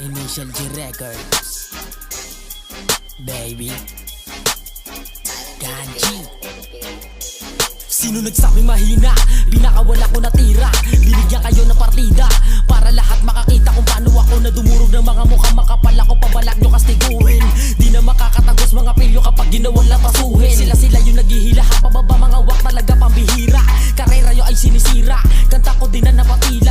Initial G Records, baby. Ganji. Sino nagsabing mahina? Pinakawala ko natira. Binigyan kayo ng partida para lahat makakita kung paano ako na dumurog ng mga mukhang makapal. Ako pabalag nyo kastiguin. Di na makakatagos mga pilyo kapag ginawang lapasuhin. Sila yung naghihila, pababa mga wak talaga pambihira. Karera yo ay sinisira, kanta ko din na napatila.